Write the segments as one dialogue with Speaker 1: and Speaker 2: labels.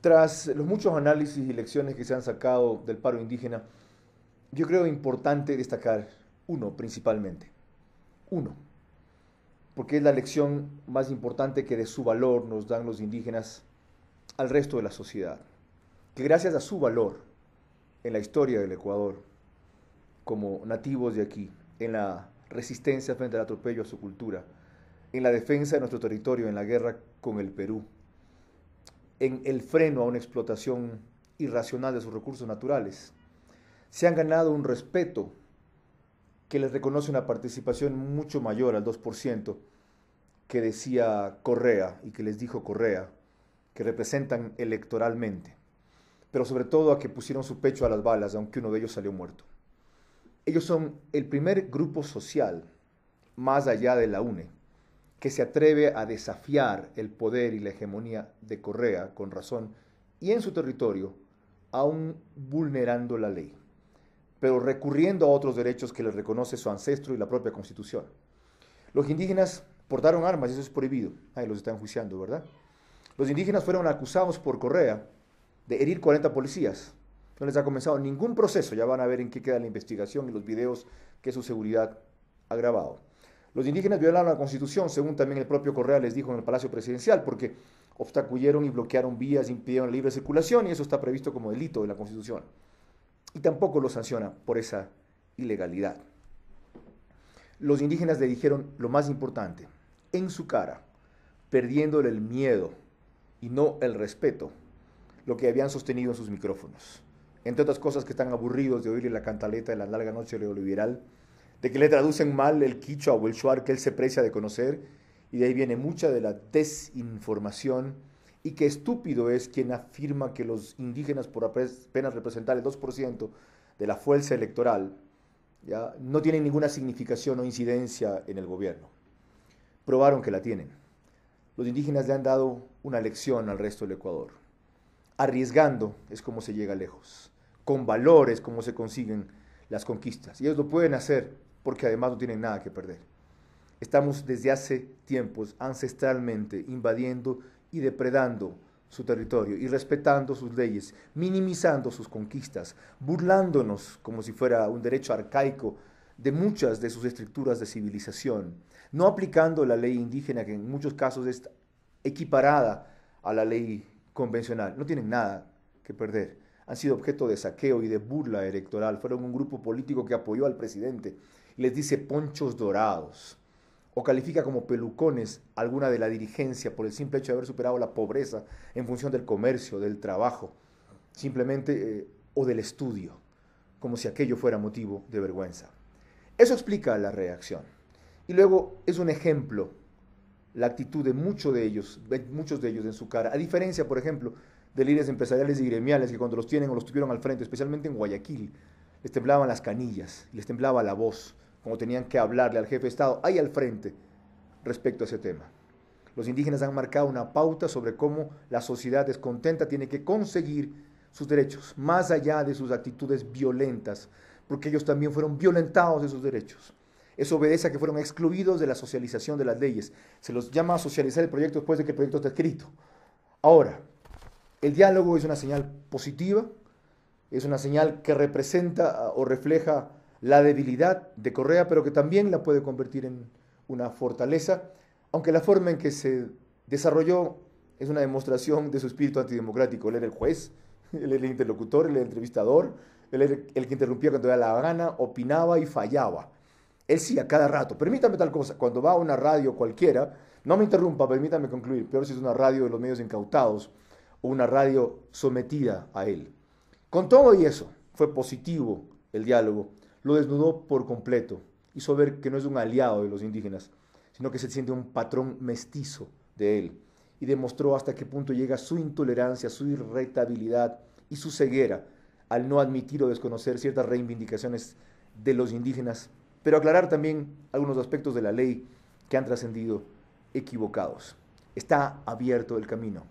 Speaker 1: Tras los muchos análisis y lecciones que se han sacado del paro indígena, yo creo importante destacar uno principalmente. Uno, porque es la lección más importante que de su valor nos dan los indígenas al resto de la sociedad. Que gracias a su valor en la historia del Ecuador, como nativos de aquí, en la resistencia frente al atropello a su cultura, en la defensa de nuestro territorio, en la guerra con el Perú, en el freno a una explotación irracional de sus recursos naturales, se han ganado un respeto que les reconoce una participación mucho mayor al 2% que decía Correa y que les dijo Correa, que representan electoralmente, pero sobre todo a que pusieron su pecho a las balas, aunque uno de ellos salió muerto. Ellos son el primer grupo social, más allá de la UNE, que se atreve a desafiar el poder y la hegemonía de Correa con razón y en su territorio, aún vulnerando la ley, pero recurriendo a otros derechos que les reconoce su ancestro y la propia Constitución. Los indígenas portaron armas y eso es prohibido. Ahí los están enjuiciando, ¿verdad? Los indígenas fueron acusados por Correa de herir 40 policías. No les ha comenzado ningún proceso, ya van a ver en qué queda la investigación y los videos que su seguridad ha grabado. Los indígenas violaron la Constitución, según también el propio Correa les dijo en el Palacio Presidencial, porque obstaculearon y bloquearon vías, impidieron la libre circulación y eso está previsto como delito de la Constitución. Y tampoco lo sanciona por esa ilegalidad. Los indígenas le dijeron lo más importante, en su cara, perdiéndole el miedo y no el respeto, lo que habían sostenido en sus micrófonos. Entre otras cosas que están aburridos de oírle la cantaleta de la larga noche neoliberal, de que le traducen mal el quichua o el shuar que él se precia de conocer, y de ahí viene mucha de la desinformación, y que estúpido es quien afirma que los indígenas, por apenas representar el 2% de la fuerza electoral, ¿ya?, no tienen ninguna significación o incidencia en el gobierno. Probaron que la tienen. Los indígenas le han dado una lección al resto del Ecuador. Arriesgando es como se llega lejos. Con valor es como se consiguen las conquistas. Y ellos lo pueden hacer porque además no tienen nada que perder. Estamos desde hace tiempos ancestralmente invadiendo y depredando su territorio y respetando sus leyes, minimizando sus conquistas, burlándonos como si fuera un derecho arcaico de muchas de sus estructuras de civilización, no aplicando la ley indígena que en muchos casos es equiparada a la ley convencional. No tienen nada que perder. Han sido objeto de saqueo y de burla electoral. Fueron un grupo político que apoyó al presidente y les dice ponchos dorados o califica como pelucones alguna de la dirigencia por el simple hecho de haber superado la pobreza en función del comercio, del trabajo, simplemente, o del estudio, como si aquello fuera motivo de vergüenza. Eso explica la reacción. Y luego es un ejemplo la actitud de muchos de ellos en su cara, a diferencia, por ejemplo, de líderes empresariales y gremiales que cuando los tienen o los tuvieron al frente, especialmente en Guayaquil, les temblaban las canillas, les temblaba la voz, como tenían que hablarle al jefe de Estado ahí al frente respecto a ese tema. Los indígenas han marcado una pauta sobre cómo la sociedad descontenta tiene que conseguir sus derechos, más allá de sus actitudes violentas, porque ellos también fueron violentados de sus derechos. Eso obedece a que fueron excluidos de la socialización de las leyes. Se los llama a socializar el proyecto después de que el proyecto está escrito. Ahora, el diálogo es una señal positiva, es una señal que representa o refleja la debilidad de Correa, pero que también la puede convertir en una fortaleza, aunque la forma en que se desarrolló es una demostración de su espíritu antidemocrático. Él era el juez, él era el interlocutor, él era el entrevistador, él era el que interrumpía cuando daba la gana, opinaba y fallaba. Él sí, a cada rato, permítame tal cosa, cuando va a una radio cualquiera, no me interrumpa, permítame concluir, peor si es una radio de los medios incautados o una radio sometida a él. Con todo y eso, fue positivo el diálogo, lo desnudó por completo, hizo ver que no es un aliado de los indígenas, sino que se siente un patrón mestizo de él, y demostró hasta qué punto llega su intolerancia, su irritabilidad y su ceguera al no admitir o desconocer ciertas reivindicaciones de los indígenas, pero aclarar también algunos aspectos de la ley que han trascendido equivocados. Está abierto el camino.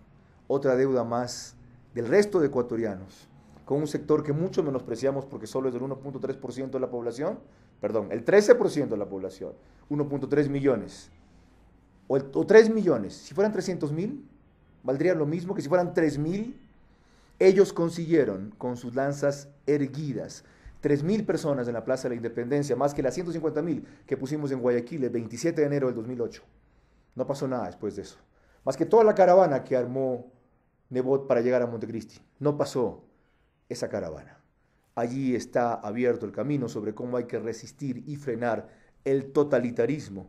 Speaker 1: Otra deuda más del resto de ecuatorianos, con un sector que mucho menospreciamos porque solo es del 1.3% de la población, perdón, el 13% de la población, 1.3 millones, o 3 millones. Si fueran 300.000, valdría lo mismo que si fueran 3.000, Ellos consiguieron, con sus lanzas erguidas, 3.000 personas en la Plaza de la Independencia, más que las 150.000 que pusimos en Guayaquil el 27 de enero del 2008. No pasó nada después de eso. Más que toda la caravana que armó Nebot para llegar a Montecristi. No pasó esa caravana. Allí está abierto el camino sobre cómo hay que resistir y frenar el totalitarismo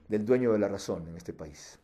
Speaker 1: del dueño de la razón en este país.